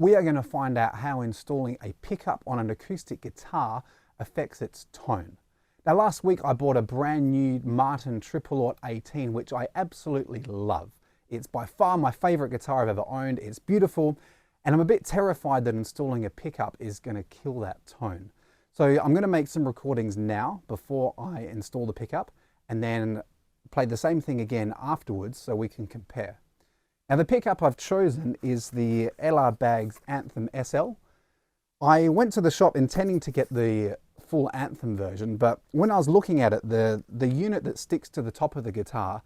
we are going to find out how installing a pickup on an acoustic guitar affects its tone. Now last week I bought a brand new Martin Triple Aught 18, which I absolutely love. It's by far my favorite guitar I've ever owned. It's beautiful, and I'm a bit terrified that installing a pickup is going to kill that tone. So I'm going to make some recordings now before I install the pickup, and then play the same thing again afterwards so we can compare. Now the pickup I've chosen is the LR Baggs Anthem SL. I went to the shop intending to get the full Anthem version, but when I was looking at it, the unit that sticks to the top of the guitar,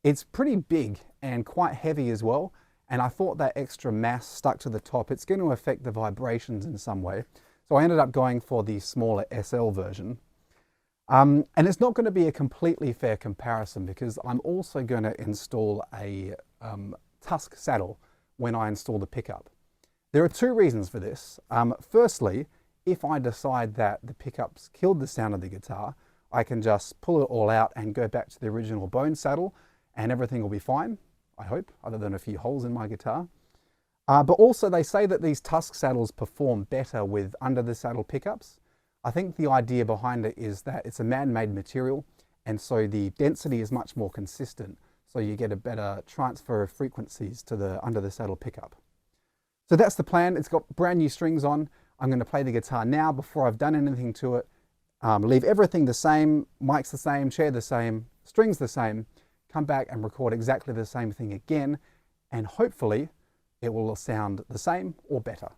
it's pretty big and quite heavy as well, and I thought that extra mass stuck to the top, it's going to affect the vibrations in some way. So I ended up going for the smaller SL version. And it's not going to be a completely fair comparison because I'm also going to install a Tusk saddle when I install the pickup. There are two reasons for this. Firstly, if I decide that the pickups killed the sound of the guitar, I can just pull it all out and go back to the original bone saddle and everything will be fine, I hope, other than a few holes in my guitar. But also they say that these Tusk saddles perform better with under the saddle pickups. I think the idea behind it is that it's a man-made material, and so the density is much more consistent, so you get a better transfer of frequencies to the under the saddle pickup. So that's the plan. It's got brand new strings on. I'm going to play the guitar now before I've done anything to it. Leave everything the same, mics the same, chair the same, strings the same, come back and record exactly the same thing again, and hopefully it will sound the same or better.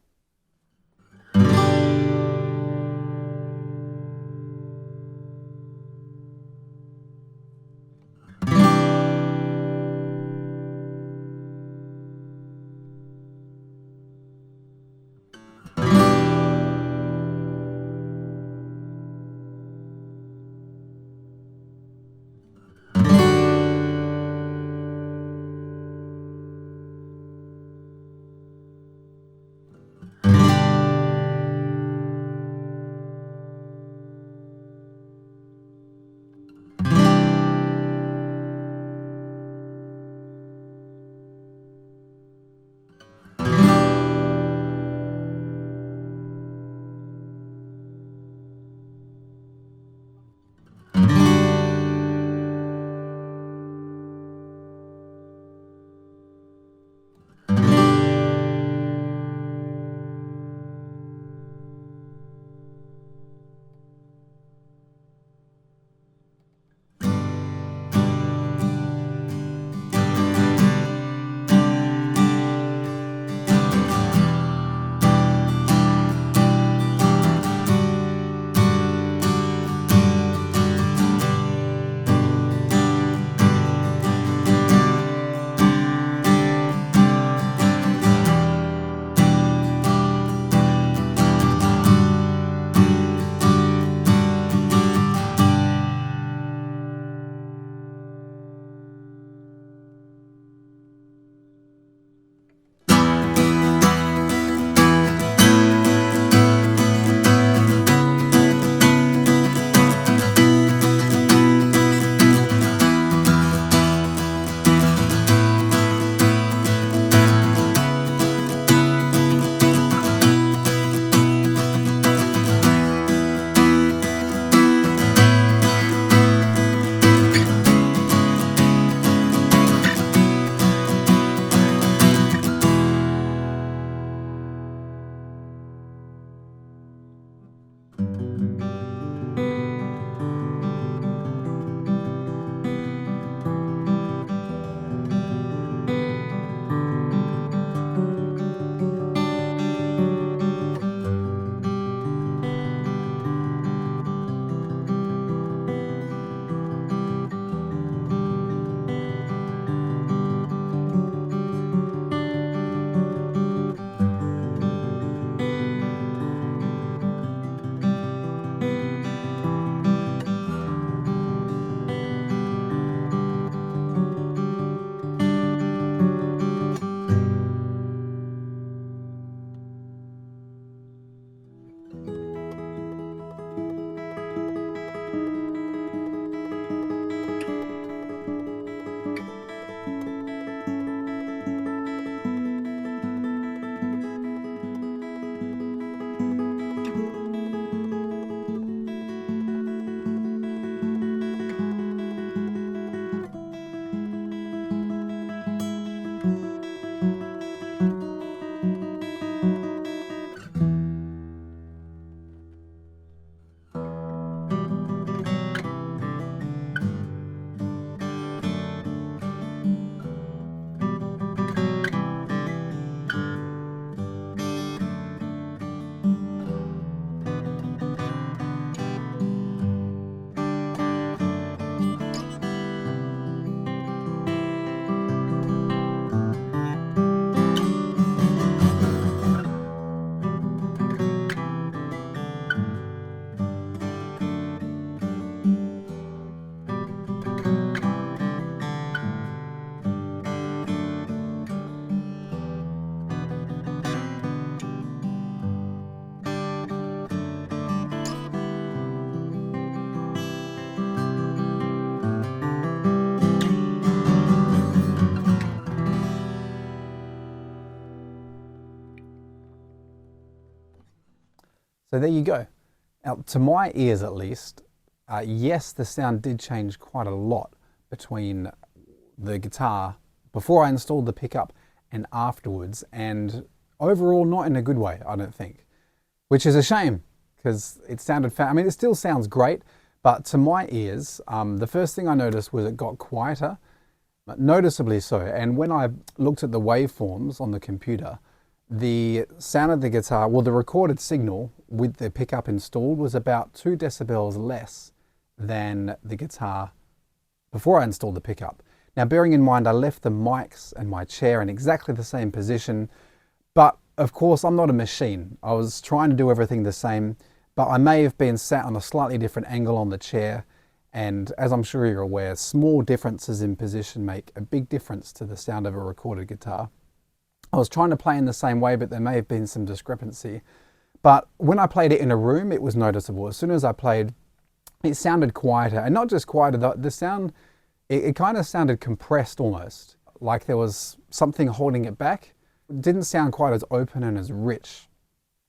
So there you go. Now, to my ears at least, yes, the sound did change quite a lot between the guitar before I installed the pickup and afterwards, and overall not in a good way, I don't think, which is a shame because it sounded I mean, it still sounds great, but to my ears, the first thing I noticed was it got quieter, noticeably so. And when I looked at the waveforms on the computer, the sound of the guitar, well, the recorded signal with the pickup installed was about 2 decibels less than the guitar before I installed the pickup. Now, bearing in mind, I left the mics and my chair in exactly the same position, but of course, I'm not a machine. I was trying to do everything the same, but I may have been sat on a slightly different angle on the chair. And as I'm sure you're aware, small differences in position make a big difference to the sound of a recorded guitar. I was trying to play in the same way, but there may have been some discrepancy. But when I played it in a room, it was noticeable. As soon as I played, it sounded quieter. And not just quieter, the sound, it kind of sounded compressed almost, like there was something holding it back. It didn't sound quite as open and as rich.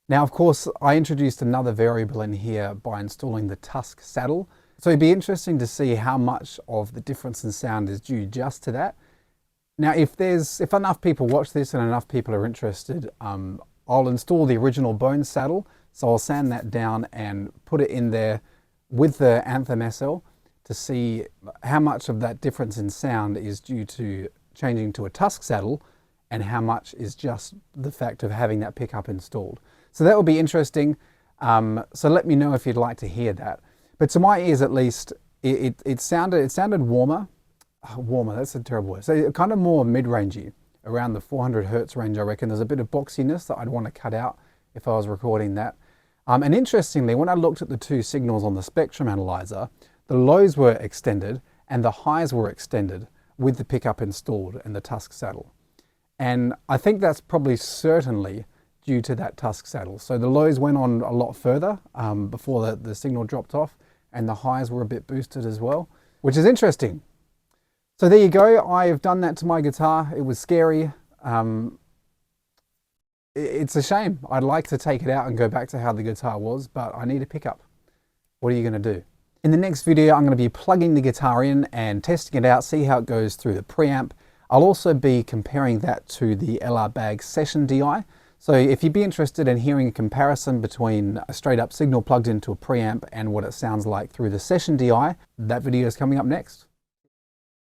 Now, of course, I introduced another variable in here by installing the Tusk saddle. So it'd be interesting to see how much of the difference in sound is due just to that. Now, if enough people watch this and enough people are interested, I'll install the original Bone saddle. So I'll sand that down and put it in there with the Anthem SL to see how much of that difference in sound is due to changing to a Tusk saddle and how much is just the fact of having that pickup installed. So that will be interesting. So let me know if you'd like to hear that. But to my ears, at least, it sounded warmer. Warmer, that's a terrible word. So kind of more mid-rangey, around the 400 hertz range, I reckon. There's a bit of boxiness that I'd want to cut out if I was recording that. And interestingly, when I looked at the 2 signals on the spectrum analyzer, the lows were extended and the highs were extended with the pickup installed and the Tusk saddle. And I think that's probably certainly due to that Tusk saddle. So the lows went on a lot further before the signal dropped off, and the highs were a bit boosted as well, which is interesting. So there you go. I've done that to my guitar. It was scary. It's a shame. I'd like to take it out and go back to how the guitar was, but I need a pickup. What are you going to do? In the next video, I'm going to be plugging the guitar in and testing it out, see how it goes through the preamp. I'll also be comparing that to the LR Bag Session DI. So if you'd be interested in hearing a comparison between a straight up signal plugged into a preamp and what it sounds like through the Session DI, that video is coming up next.